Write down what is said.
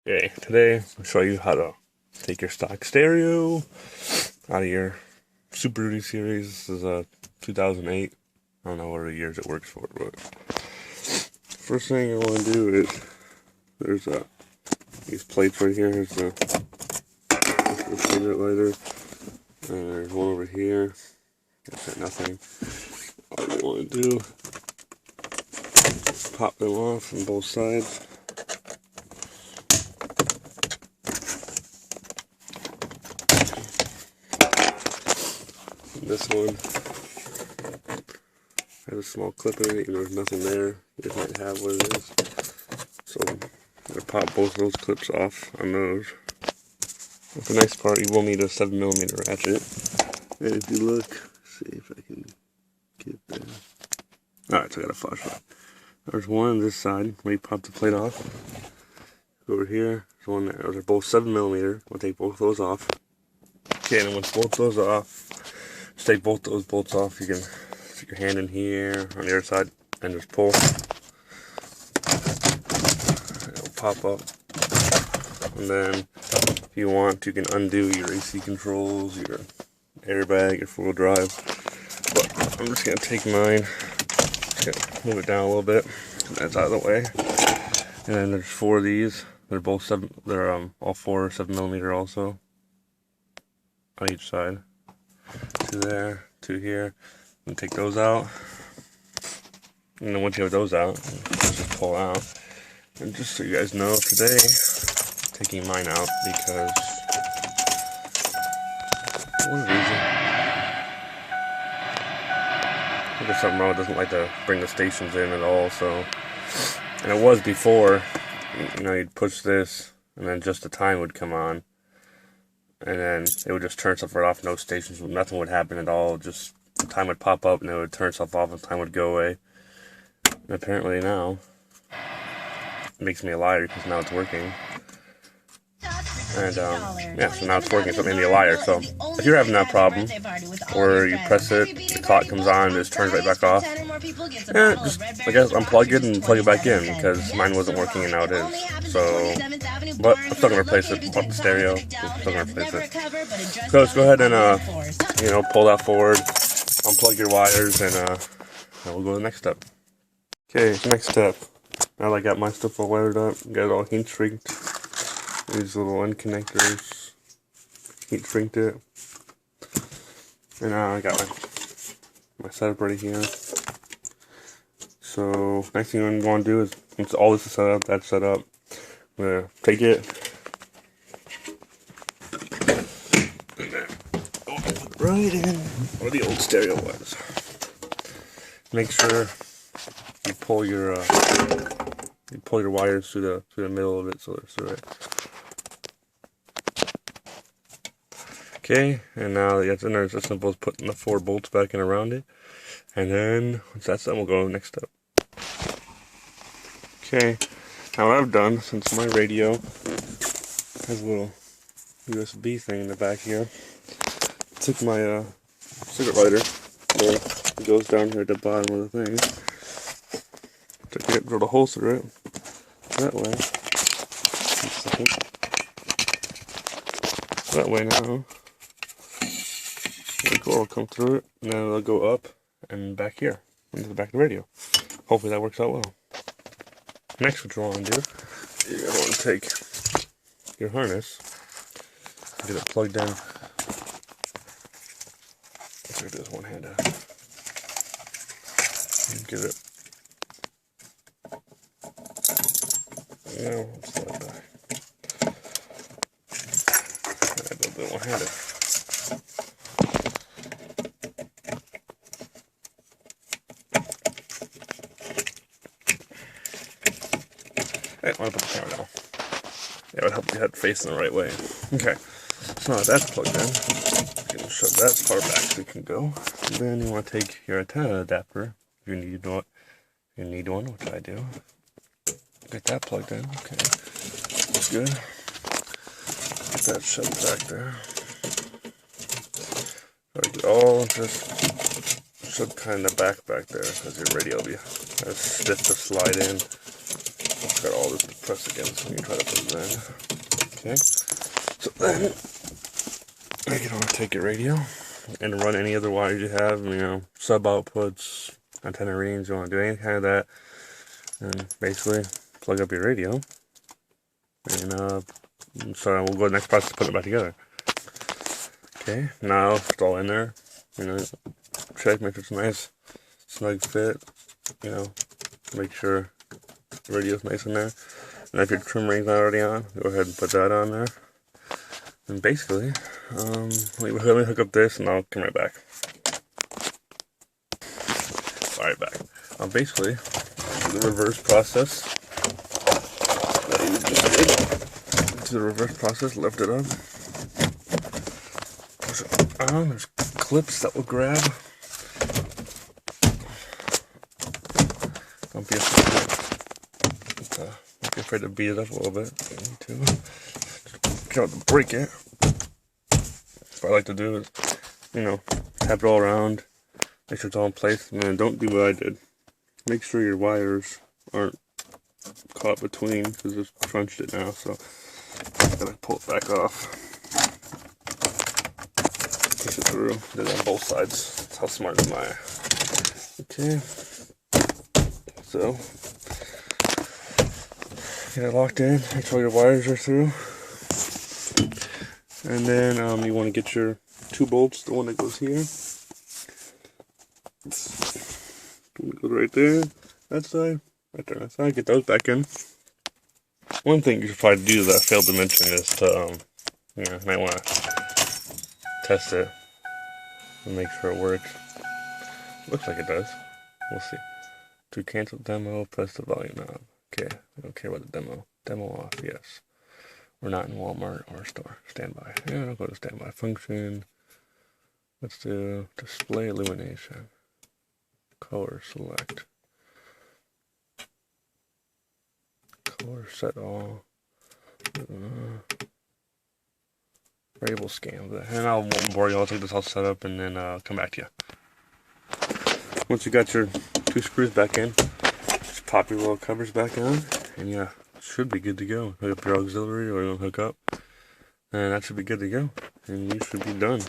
Okay, today I'll show you how to take your stock stereo out of your Super Rudy series. This is a 2008. I don't know what years it works for, but first thing I want to do is there's these plates right here. Here's the cigarette lighter, and there's one over here. That's got nothing. All you want to do is pop them off on both sides. This one has a small clip in it, even though there's nothing there. It might have what it is. So I'm going to pop both of those clips off on those. But the next part, you will need a 7mm ratchet. And if you look, see if I can get there. Alright, so I got a flashlight. There's one on this side where you pop the plate off. Over here, there's one there. Those are both 7mm. We'll take both of those off. Okay, and once both those are off, just take both those bolts off. You can stick your hand in here on the other side and just pull. It'll pop up. And then if you want, you can undo your AC controls, your airbag, your 4-wheel drive. But I'm just going to take mine, just gonna move it down a little bit. That's out of the way. And then there's 4 of these. They're both all 4 7mm also on each side. 2 there, 2 here, and take those out. And then once you have those out, just pull out. And just so you guys know, today I'm taking mine out because for one reason, I think there's something wrong. It doesn't like to bring the stations in at all. So, and it was before, you know, you'd push this, and then just the time would come on. And then it would just turn itself right off, no stations, nothing would happen at all, just the time would pop up and it would turn itself off and time would go away. And apparently now, it makes me a liar because now it's working. And yeah, so now it's working, so it made me a liar. So if you're having that problem, or you press it, the clock comes on, and it just turns right back off, yeah, just, I guess, unplug it and plug it back in, because mine wasn't working and now it is. So, but I'm still going to replace it, pop the stereo, I'm still going to replace it. So let's go ahead and, you know, pull that forward, unplug your wires, and we'll go to the next step. Okay, next step. Now that I got my stuff all wired up, got it all heat shrinked. These little end connectors, heat shrinked it, and now I got my setup ready here. So next thing I'm going to do is, once all this is set up, that's set up, I'm going to take it and then right in where the old stereo was. Make sure you pull your wires through the middle of it, so it's right. Okay, and now that it's in there, it's as simple as putting the 4 bolts back in around it. And then, once that's done, we'll go to the next step. Okay, now what I've done, since my radio has a little USB thing in the back here, I took my cigarette lighter, where it goes down here at the bottom of the thing, took it, drilled a hole through it, that way. That way now, the cord will come through it, and then it'll go up and back here, into the back of the radio. Hopefully that works out well. Next, what you want to do, you're going to want to take your harness, get it plugged in. Let's do this one-handed. Get it. Now, let's slide it back. I don't do it one-handed. I want to put the camera down. Yeah, it would help you head facing the right way. Okay, so now that's plugged in, you can shove that far back so it can go. And then you want to take your antenna adapter, if you need one, which I do. Get that plugged in. Okay, that's good. Get that shoved back there. All just shoved kind of back there, because your radio will be stiff to slide in. Got all this press against when you try to put it in. Okay, so then you can take your radio and run any other wires you have, you know, sub outputs, antenna readings, you want to do any kind of that, and basically plug up your radio, and so we'll go to the next process, put it back together. Okay, now it's all in there, you know, check, make sure it's nice, snug fit, you know, make sure the radio's nice in there, and if your trim ring's not already on, go ahead and put that on there. And basically, let me hook up this and I'll come right back. Alright, back. Basically, the reverse process that you just did. Do the reverse process, lift it up. Push it on, there's clips that will grab. Don't be afraid to beat it up a little bit. You need to. Try to break it. What I like to do is, you know, tap it all around, make sure it's all in place, and then don't do what I did. Make sure your wires aren't caught between, because it's crunched it now, so I gotta pull it back off. Push it through, did it on both sides. That's how smart am I. Okay, so get it locked in, make sure your wires are through. And then you want to get your 2 bolts, the one that goes here. It goes right there, that side, right there, that side. Get those back in. One thing you should probably do that I failed to mention is to, you know, you might want to test it and make sure it works. Looks like it does. We'll see. To cancel demo, press the volume knob. Okay, I don't care about the demo. Demo off, yes. We're not in Walmart or store. Standby. Yeah, don't go to standby. Function. Let's do display illumination. Color select. Color set all. Variable scan. And I won't bore you. I'll take this all set up and then come back to you. Once you got your 2 screws back in, just pop your little covers back on, and yeah. Should be good to go. Hook up your auxiliary or you don't hook up, and that should be good to go, and you should be done.